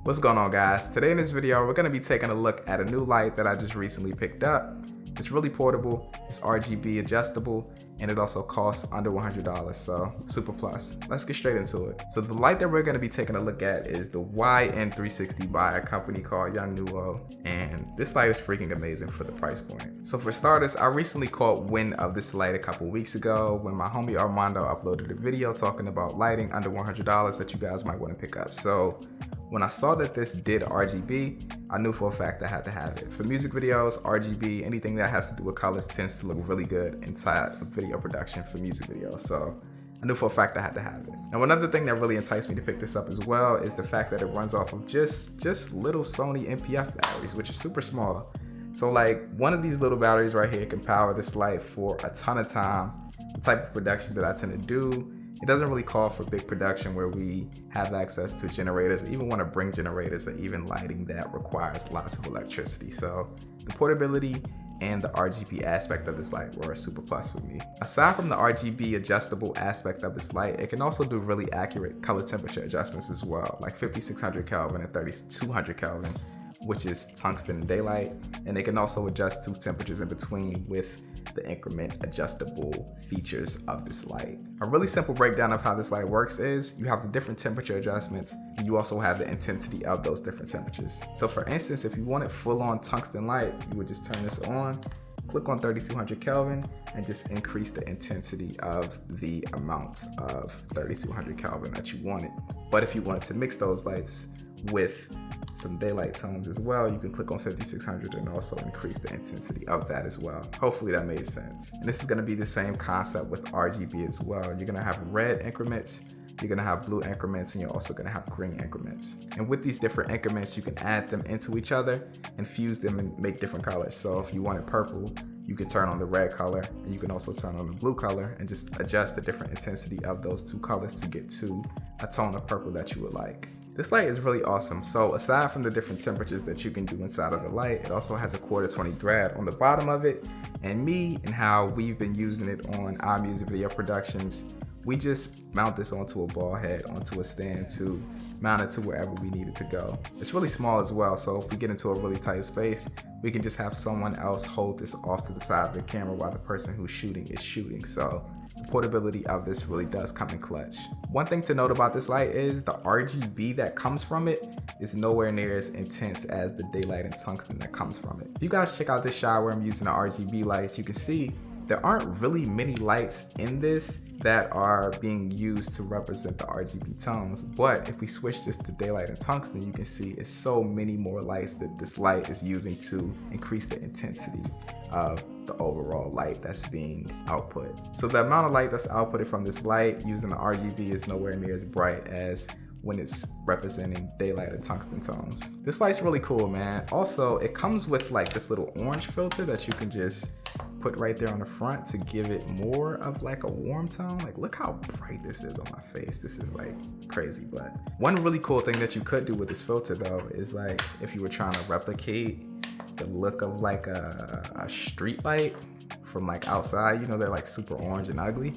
What's going on, guys? Today in this video, we're going to be taking a look at a new light that I just recently picked up. It's really portable, it's RGB adjustable, and it also costs under $100, so super plus. Let's get straight into it. So the light that we're going to be taking a look at is the YN360 by a company called Yongnuo, and this light is freaking amazing for the price point. So for starters, I recently caught wind of this light a couple weeks ago when my homie Armando uploaded a video talking about lighting under $100 that you guys might want to pick up. So when I saw that this did RGB, I knew for a fact I had to have it. For music videos, RGB, anything that has to do with colors tends to look really good inside of video production for music videos. So I knew for a fact I had to have it. And one other thing that really enticed me to pick this up as well is the fact that it runs off of just little Sony NPF batteries, which are super small. So like one of these little batteries right here can power this light for a ton of time. The type of production that I tend to do, it doesn't really call for big production where we have access to generators, or even want to bring generators, or even lighting that requires lots of electricity. So the portability and the RGB aspect of this light were a super plus for me. Aside from the RGB adjustable aspect of this light, it can also do really accurate color temperature adjustments as well, like 5600 Kelvin and 3200 Kelvin, which is tungsten and daylight. And they can also adjust to temperatures in between with the increment adjustable features of this light. A really simple breakdown of how this light works is you have the different temperature adjustments, and you also have the intensity of those different temperatures. So for instance, if you wanted full on tungsten light, you would just turn this on, click on 3200 Kelvin, and just increase the intensity of the amount of 3200 Kelvin that you wanted. But if you wanted to mix those lights with some daylight tones as well, you can click on 5600 and also increase the intensity of that as well. Hopefully that made sense. And this is going to be the same concept with RGB as well. You're going to have red increments, you're going to have blue increments, and you're also going to have green increments. And with these different increments, you can add them into each other and fuse them and make different colors. So if you wanted purple, you can turn on the red color, and you can also turn on the blue color and just adjust the different intensity of those two colors to get to a tone of purple that you would like. This light is really awesome. So aside from the different temperatures that you can do inside of the light, it also has a 1/4-20 thread on the bottom of it. And me and how we've been using it on our music video productions, we just mount this onto a ball head, onto a stand to mount it to wherever we need it to go. It's really small as well, so if we get into a really tight space, we can just have someone else hold this off to the side of the camera while the person who's shooting is shooting. So the portability of this really does come in clutch. One thing to note about this light is the RGB that comes from it is nowhere near as intense as the daylight and tungsten that comes from it. If you guys check out this shot where I'm using the RGB lights, you can see there aren't really many lights in this that are being used to represent the RGB tones. But if we switch this to daylight and tungsten, you can see it's so many more lights that this light is using to increase the intensity of the overall light that's being output. So the amount of light that's outputted from this light using the RGB is nowhere near as bright as when it's representing daylight and tungsten tones. This light's really cool, man. Also, it comes with like this little orange filter that you can just put right there on the front to give it more of like a warm tone. Like, look how bright this is on my face. This is like crazy. But one really cool thing that you could do with this filter though is like if you were trying to replicate the look of like a street light from like outside, you know, they're like super orange and ugly.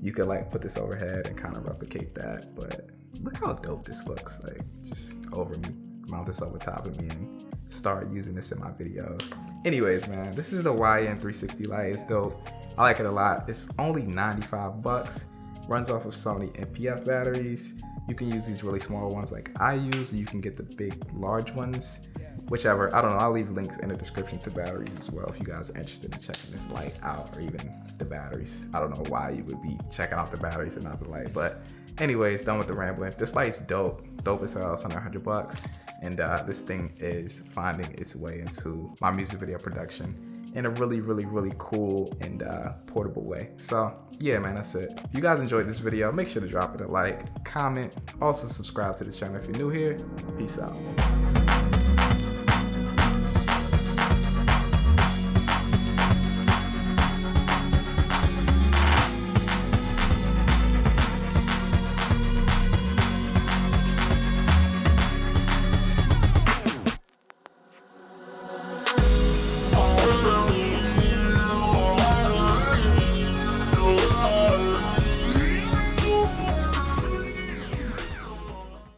You could like put this overhead and kind of replicate that. But look how dope this looks, like just over me. Mount this over top of me and start using this in my videos. Anyways, man, this is the YN360 light. It's dope. I like it a lot. It's only 95 bucks. Runs off of Sony NPF batteries. You can use these really small ones like I use, or you can get the big, large ones. Whichever, I don't know, I'll leave links in the description to batteries as well if you guys are interested in checking this light out, or even the batteries. I don't know why you would be checking out the batteries and not the light, but anyways, done with the rambling. This light's dope as hell. It's under 100 bucks. And this thing is finding its way into my music video production in a really cool and portable way. So yeah, man, that's it. If you guys enjoyed this video, make sure to drop it a like, comment, also subscribe to the channel if you're new here. Peace out.